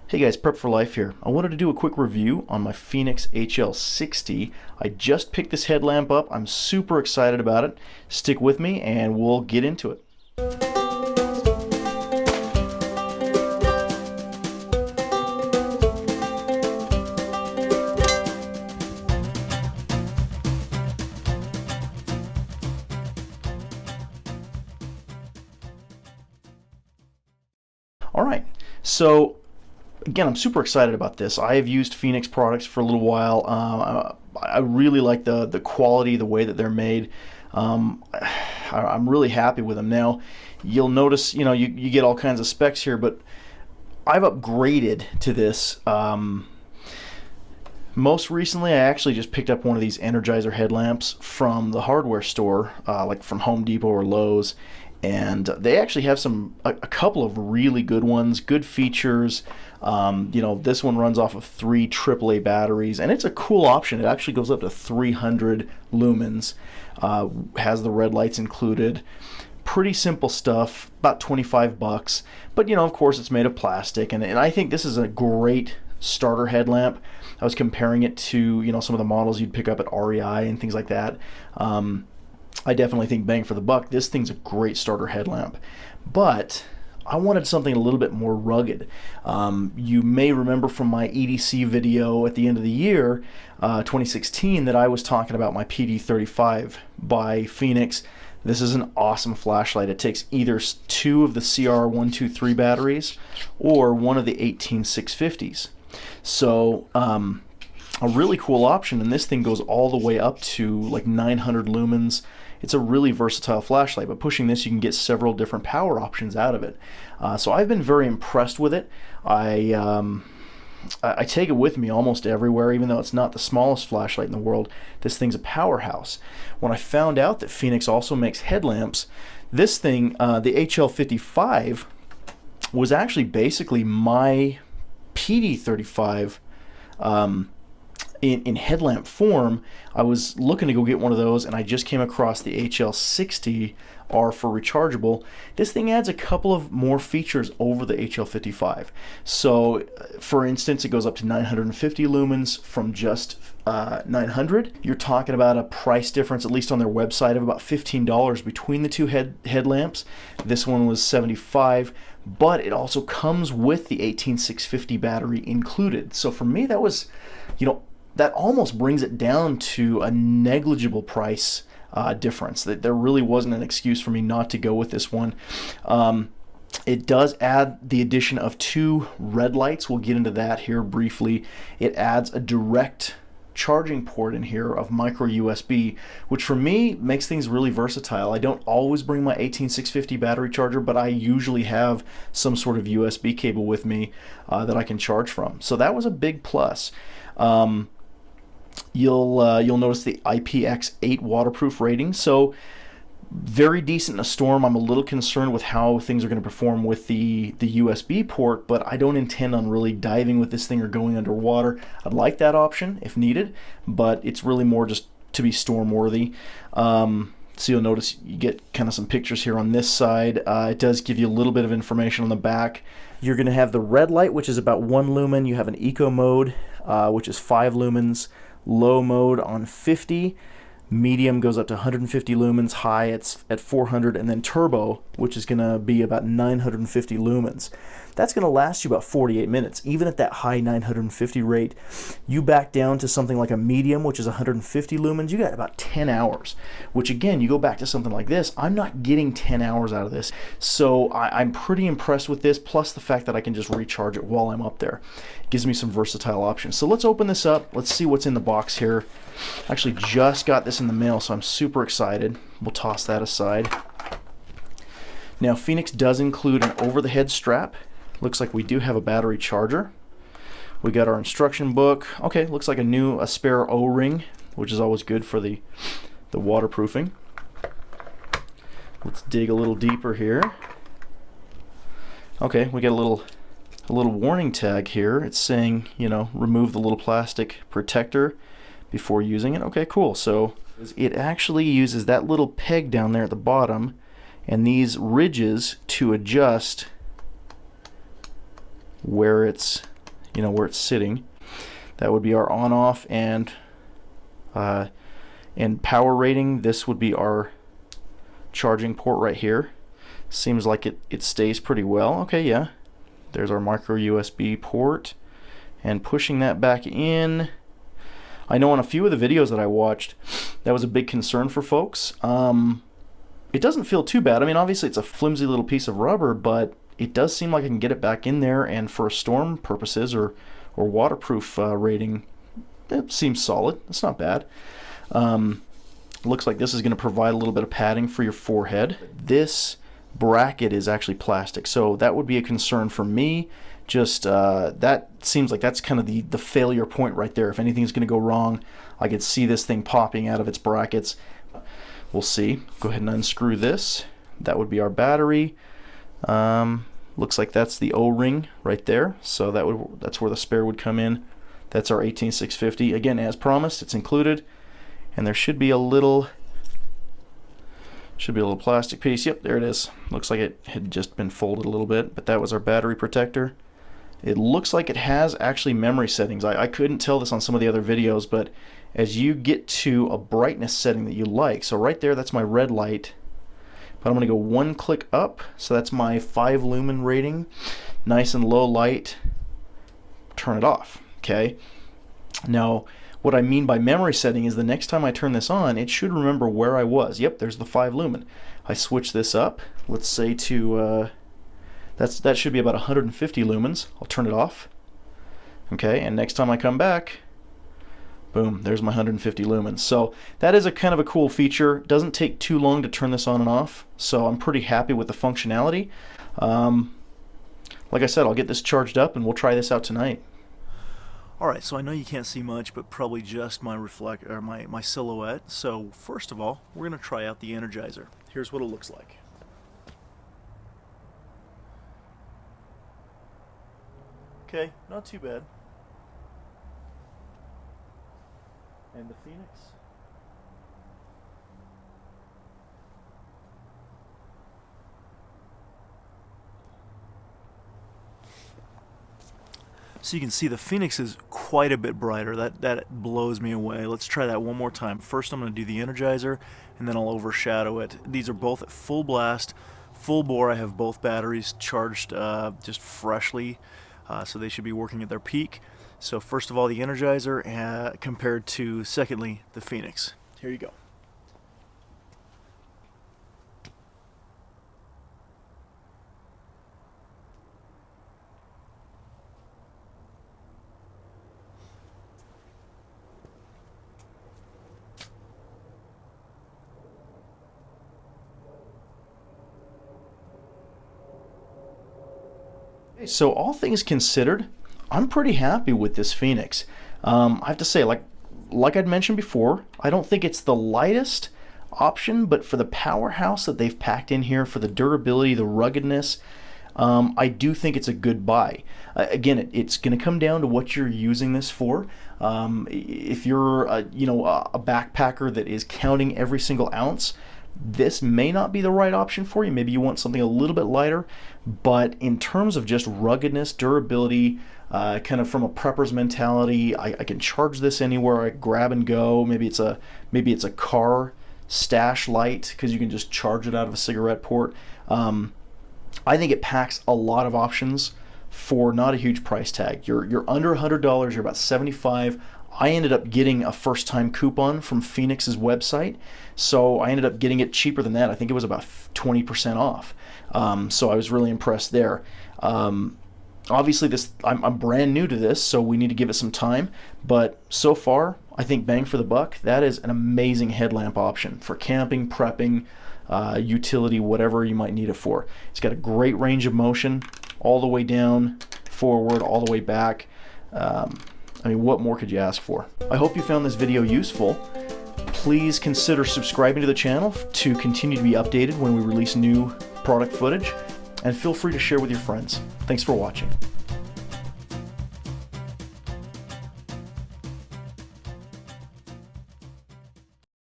Hey guys, Prep for Life here. I wanted to do a quick review on my Fenix HL60. I just picked this headlamp up. I'm super excited about it. Stick with me and we'll get into it. Alright, so again, I'm super excited about this. I have used Fenix products for a little while. I really like the quality, the way that they're made. I'm really happy with them. Now, you'll notice, you get all kinds of specs here, but I've upgraded to this. Most recently, I actually just picked up one of these Energizer headlamps from the hardware store, like from Home Depot or Lowe's. And they actually have a couple of really good ones, good features. This one runs off of 3 AAA batteries, and it's a cool option. It actually goes up to 300 lumens, has the red lights included. Pretty simple stuff, about 25 bucks. But of course, it's made of plastic, and I think this is a great starter headlamp. I was comparing it to some of the models you'd pick up at REI and things like that. I definitely think bang for the buck, this thing's a great starter headlamp. But I wanted something a little bit more rugged. You may remember from my EDC video at the end of the year, 2016, that I was talking about my PD35 by Fenix. This is an awesome flashlight. It takes either 2 of the CR123 batteries or one of the 18650s. So a really cool option, and this thing goes all the way up to like 900 lumens. It's a really versatile flashlight, but pushing this you can get several different power options out of it. So I've been very impressed with it. I take it with me almost everywhere, even though it's not the smallest flashlight in the world. This thing's a powerhouse. When I found out that Fenix also makes headlamps, this thing, the HL55, was actually basically my PD35 in headlamp form. I was looking to go get one of those, and I just came across the HL60R for rechargeable. This thing adds a couple of more features over the HL55. So, for instance, it goes up to 950 lumens from just 900. You're talking about a price difference, at least on their website, of about $15 between the two headlamps. This one was $75, but it also comes with the 18650 battery included. So for me, that was, that almost brings it down to a negligible price difference. That there really wasn't an excuse for me not to go with this one. It does add the addition of 2 red lights. We'll get into that here briefly. It adds a direct charging port in here of micro USB, which for me makes things really versatile. I don't always bring my 18650 battery charger, but I usually have some sort of USB cable with me that I can charge from. So that was a big plus. You'll notice the IPX8 waterproof rating, so very decent in a storm. I'm a little concerned with how things are going to perform with the USB port, but I don't intend on really diving with this thing or going underwater. I'd like that option if needed, but it's really more just to be storm worthy. So you'll notice you get kind of some pictures here on this side. It does give you a little bit of information on the back. You're going to have the red light, which is about 1 lumen. You have an eco mode, which is 5 lumens. Low mode on 50. Medium goes up to 150 lumens. High, it's at 400. And then turbo, which is going to be about 950 lumens. That's going to last you about 48 minutes. Even at that high 950 rate, you back down to something like a medium, which is 150 lumens, you got about 10 hours. Which again, you go back to something like this, I'm not getting 10 hours out of this. So I'm pretty impressed with this, plus the fact that I can just recharge it while I'm up there. It gives me some versatile options. So let's open this up. Let's see what's in the box here. I actually just got this in the mail, so I'm super excited. We'll toss that aside. Now, Fenix does include an over-the-head strap. Looks like we do have a battery charger. We got our instruction book. Okay, looks like a spare O-ring, which is always good for the waterproofing. Let's dig a little deeper here. Okay, we got a little warning tag here. It's saying, remove the little plastic protector before using it. Okay, cool. So it actually uses that little peg down there at the bottom and these ridges to adjust where it's you know, where it's sitting. That would be our on-off and power rating. This would be our charging port right here. Seems like it stays pretty well. Okay, yeah. There's our micro USB port, and pushing that back in. I know on a few of the videos that I watched, that was a big concern for folks. It doesn't feel too bad. I mean, obviously it's a flimsy little piece of rubber, but it does seem like I can get it back in there, and for storm purposes or waterproof rating, it seems solid. It's not bad. Looks like this is going to provide a little bit of padding for your forehead. This bracket is actually plastic, so that would be a concern for me. Just that seems like that's kind of the failure point right there. If anything's going to go wrong, I could see this thing popping out of its brackets. We'll see. Go ahead and unscrew this. That would be our battery. Looks like that's the O-ring right there, so that's where the spare would come in. That's our 18650. Again, as promised, it's included, and there should be a little plastic piece. Yep, there it is. Looks like it had just been folded a little bit, but that was our battery protector. It looks like it has actually memory settings. I couldn't tell this on some of the other videos, but as you get to a brightness setting that you like, so right there, that's my red light, but I'm going to go one click up, so that's my 5 lumen rating. Nice and low light, turn it off. Okay, now what I mean by memory setting is the next time I turn this on, it should remember where I was. Yep, there's the 5 lumen. I switch this up, let's say to that should be about 150 lumens. I'll turn it off. Okay, and next time I come back, boom, there's my 150 lumens. So that is a kind of a cool feature. Doesn't take too long to turn this on and off, so I'm pretty happy with the functionality. Like I said, I'll get this charged up and we'll try this out tonight. Alright, so I know you can't see much, but probably just my my silhouette. So first of all, we're going to try out the Energizer. Here's what it looks like. Okay, not too bad. And the Fenix? So you can see the Fenix is quite a bit brighter. That blows me away. Let's try that one more time. First I'm going to do the Energizer, and then I'll overshadow it. These are both at full blast, full bore. I have both batteries charged just freshly, so they should be working at their peak. So first of all, the Energizer compared to, secondly, the Fenix. Here you go. So all things considered, I'm pretty happy with this Fenix. I have to say, like I'd mentioned before, I don't think it's the lightest option, but for the powerhouse that they've packed in here, for the durability, the ruggedness, I do think it's a good buy. Again, it's going to come down to what you're using this for. If you're a backpacker that is counting every single ounce, this may not be the right option for you. Maybe you want something a little bit lighter, but in terms of just ruggedness, durability, kind of from a prepper's mentality, I can charge this anywhere. I grab and go. Maybe it's a car stash light because you can just charge it out of a cigarette port. I think it packs a lot of options for not a huge price tag. You're under $100. You're about $75. I ended up getting a first-time coupon from Fenix's website, so I ended up getting it cheaper than that. I think it was about 20% off. So I was really impressed there. Obviously, I'm brand new to this, so we need to give it some time. But so far, I think bang for the buck. That is an amazing headlamp option for camping, prepping, utility, whatever you might need it for. It's got a great range of motion, all the way down, forward, all the way back. I mean, what more could you ask for? I hope you found this video useful. Please consider subscribing to the channel to continue to be updated when we release new product footage, and feel free to share with your friends. Thanks for watching.